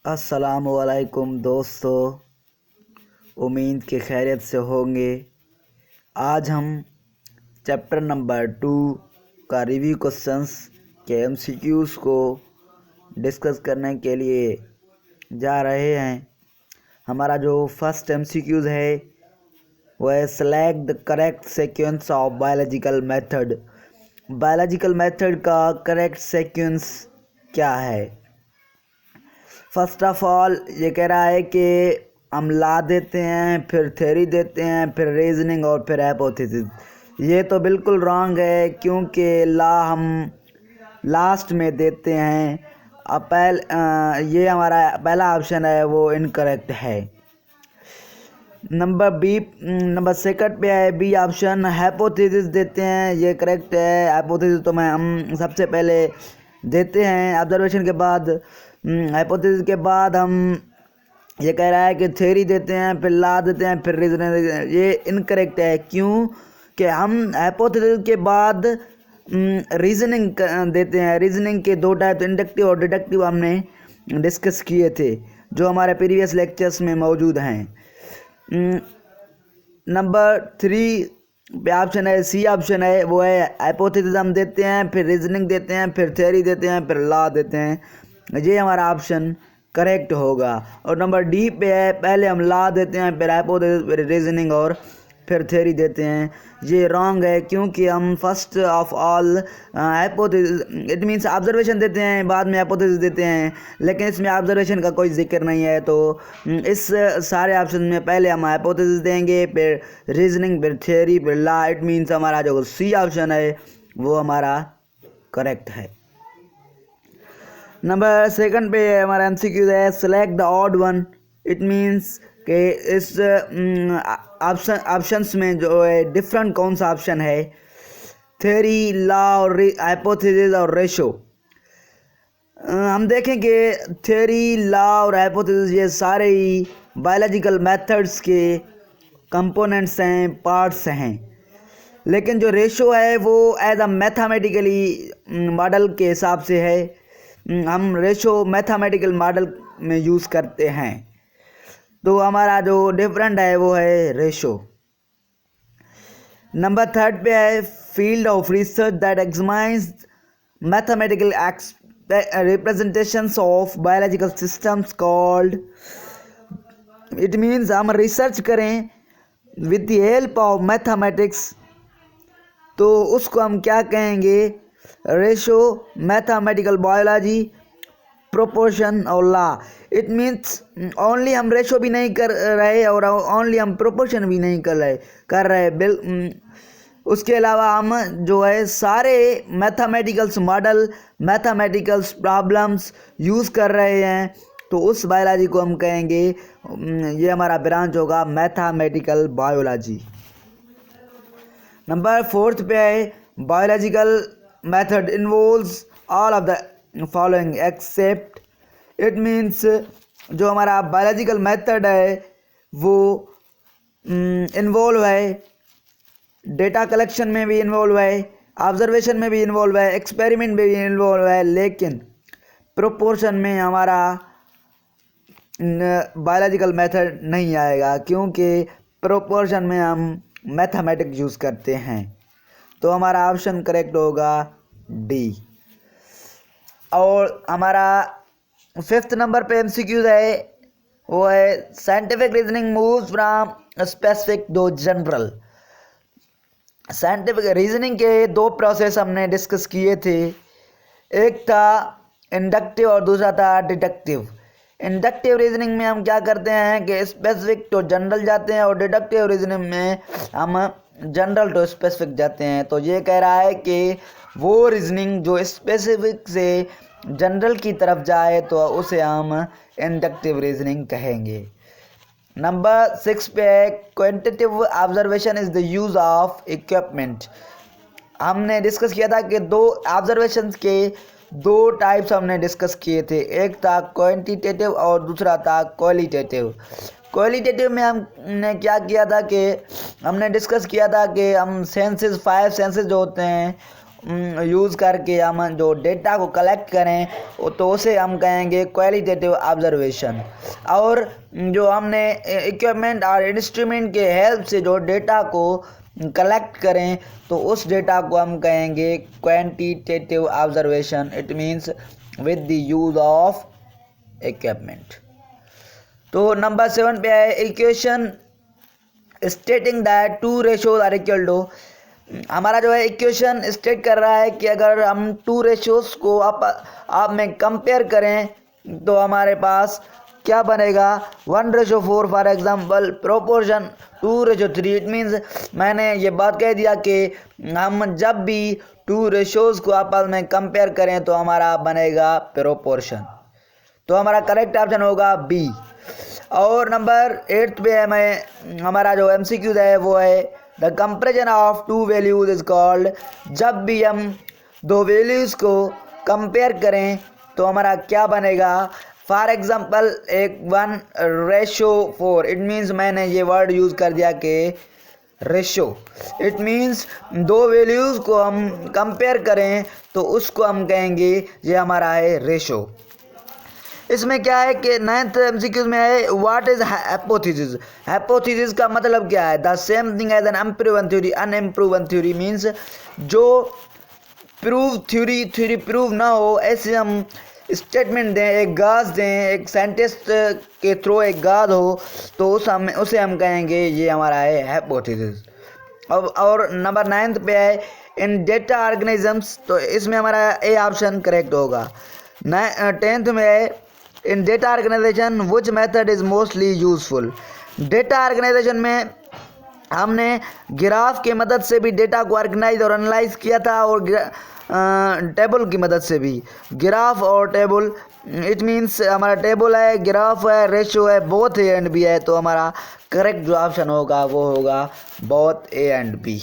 अस्सलामुअलैकुम दोस्तों, उम्मीद के खैरियत से होंगे। आज हम चैप्टर नंबर 2 का रिव्यू क्वेश्चंस के एमसीक्यूज़ को डिस्कस करने के लिए जा रहे हैं। हमारा जो फर्स्ट एमसीक्यूज़ है वह है select the correct sequence of biological method. Biological method का करेक्ट सीक्वेंस क्या है? फर्स्ट ऑफ ऑल ये कह रहा है कि हम ला देते हैं, फिर थ्योरी देते हैं, फिर रीजनिंग और फिर हाइपोथेसिस। ये तो बिल्कुल रॉन्ग है, क्योंकि ला हम लास्ट में देते हैं। ये हमारा पहला ऑप्शन है वो इनकरेक्ट है। नंबर सेकंड पे है बी ऑप्शन, हाइपोथेसिस देते हैं, ये करेक्ट है। हाइपोथेसिस तो हम सबसे पहले देते हैं ऑब्जर्वेशन के बाद। हाइपोथेसिस के बाद हम ये कह रहा है कि थ्योरी देते हैं, फिर ला देते हैं, फिर रीजनिंग देते हैं। ये इनकरेक्ट है, क्यों कि हम हाइपोथेसिस के बाद रीजनिंग देते हैं। रीजनिंग के दो टाइप, इंडक्टिव और डिडक्टिव, हमने डिस्कस किए थे जो हमारे प्रीवियस लेक्चर्स में मौजूद हैं। नंबर 3 पे ऑप्शन है, सी ऑप्शन है, वो है हाइपोथेसिस हम देते हैं, फिर रीजनिंग देते हैं, फिर थ्योरी देते हैं, फिर लॉ देते हैं। ये हमारा ऑप्शन करेक्ट होगा। और नंबर डी पे है, पहले हम लॉ देते हैं, फिर हाइपोथेसिस, फिर रीजनिंग और फिर थ्योरी देते हैं। ये रॉन्ग है, क्योंकि हम first of all hypothesis, it means observation देते हैं, बाद में हाइपोथेसिस देते हैं, लेकिन इसमें ऑब्जर्वेशन का कोई जिक्र नहीं है। तो इस सारे ऑप्शन में पहले हम हाइपोथेसिस देंगे, फिर रीजनिंग, फिर थ्योरी, फिर लॉ। इट मीन्स हमारा जो सी ऑप्शन है वो हमारा करेक्ट है। नंबर सेकंड पे हमारा एमसीक्यू है select the odd one. It means कि इस ऑप्शंस में जो है डिफरेंट कौन सा ऑप्शन है, थ्योरी, लॉ और हाइपोथेसिस और रेशो। हम देखेंगे थ्योरी, लॉ और हाइपोथेसिस ये सारे ही बायोलॉजिकल मेथड्स के कंपोनेंट्स हैं, पार्ट्स हैं। लेकिन जो रेशो है वो एज अ मैथमेटिकली मॉडल के हिसाब से है। हम रेशो मैथमेटिकल मॉडल में यूज़ करते हैं, तो हमारा जो डिफरेंट है वो है रेशो। नंबर थर्ड पे है field of research that examines mathematical representations of biological systems called. It means हम रिसर्च करें with the help of mathematics, तो उसको हम क्या कहेंगे? रेशो, मैथमेटिकल बायोलॉजी, प्रोपोर्शन और लॉ। इट मीन्स ओनली हम रेशो भी नहीं कर रहे और ओनली हम प्रोपोर्शन भी नहीं कर रहे उसके अलावा हम जो है सारे mathematicals model, mathematicals problems use कर रहे हैं, तो उस बायोलॉजी को हम कहेंगे, ये हमारा ब्रांच होगा मैथमेटिकल बायोलॉजी। नंबर फोर्थ पे है biological method involves all of the following except. It means जो हमारा बायोलॉजिकल मेथड है वो इन्वॉल्व है, डेटा कलेक्शन में भी इन्वॉल्व है, ऑब्जर्वेशन में भी इन्वॉल्व है, एक्सपेरिमेंट में भी इन्वॉल्व है, लेकिन प्रोपोर्शन में हमारा बायोलॉजिकल मेथड नहीं आएगा, क्योंकि प्रोपोर्शन में हम मैथमेटिक्स यूज़ करते हैं। तो हमारा ऑप्शन करेक्ट होगा डी। और हमारा फिफ्थ नंबर पे एमसीक्यूज है, वो है scientific reasoning moves from specific to general. Scientific reasoning के दो प्रोसेस हमने डिस्कस किए थे, एक था इंडक्टिव और दूसरा था डिडक्टिव। इंडक्टिव रीजनिंग में हम क्या करते हैं कि स्पेसिफिक टू जनरल जाते हैं, और डिडक्टिव रीजनिंग में हम जनरल टू स्पेसिफिक जाते हैं। तो ये कह रहा है कि वो रीजनिंग जो स्पेसिफिक से जनरल की तरफ जाए तो उसे हम इंडक्टिव रीजनिंग कहेंगे। नंबर 6 पे है quantitative observation is the use of equipment. हमने डिस्कस किया था कि दो ऑब्जर्वेशंस के दो टाइप्स हमने डिस्कस किए थे, एक था क्वांटिटेटिव और दूसरा था क्वालिटेटिव। क्वालिटेटिव में हमने क्या किया था कि हमने डिस्कस किया था कि हम सेंसेस, 5 सेंसेस जो होते हैं यूज़ करके हम जो डेटा को कलेक्ट करें तो उसे हम कहेंगे क्वालिटेटिव ऑब्जर्वेशन। और जो हमने इक्विपमेंट और इंस्ट्रूमेंट के हेल्प से जो डेटा को कलेक्ट करें तो उस डेटा को हम कहेंगे quantitative observation. It means with the use of equipment. तो नंबर 7 पे है equation stating that two ratios are equal to. हमारा जो है इक्वेशन स्टेट कर रहा है कि अगर हम टू रेशोज को आप में कंपेयर करें तो हमारे पास क्या बनेगा 1:4 for example proportion 2:3। It means मैंने ये बात कह दिया कि हम जब भी टू रेशोज को आपस में कंपेयर करें तो हमारा बनेगा प्रोपोर्शन। तो हमारा करेक्ट ऑप्शन होगा बी। और नंबर 8 पे है हमारा जो MCQ है वो है the comparison of to values is called. जब भी हम दो वैल्यूज़ को कंपेयर करें तो हमारा क्या बनेगा। फॉर एग्जांपल एक 1:4। इट मीन्स मैंने ये वर्ड यूज़ कर दिया कि रेशो। इट मीन्स दो वैल्यूज़ को हम कंपेयर करें तो उसको हम कहेंगे ये हमारा है रेशो। इसमें क्या है कि 9th MCQ में है व्हाट इज हाइपोथेसिस। हाइपोथेसिस का मतलब क्या है the same thing as an unproven theory. Unproven theory means जो थ्योरी प्रूव ना हो ऐसे हम स्टेटमेंट दें, एक गाज दें, एक साइंटिस्ट के थ्रू एक गाज हो तो उसे हम कहेंगे ये हमारा है हाइपोथेसिस। और नंबर 9th पे है इन डेटा ऑर्गेनिजम्स। तो इसमें हमारा ए ऑप्शन करेक्ट होगा। 10th में है in data organization which method is mostly useful. Data organization में हमने ग्राफ की मदद से भी डेटा को ऑर्गेनाइज और एनालाइज किया था और टेबल की मदद से भी। ग्राफ और टेबल इट मीन्स हमारा टेबल है, ग्राफ है, रेशो है, बोथ ए एंड बी है। तो हमारा करेक्ट जो ऑप्शन होगा वो होगा बोथ ए एंड बी।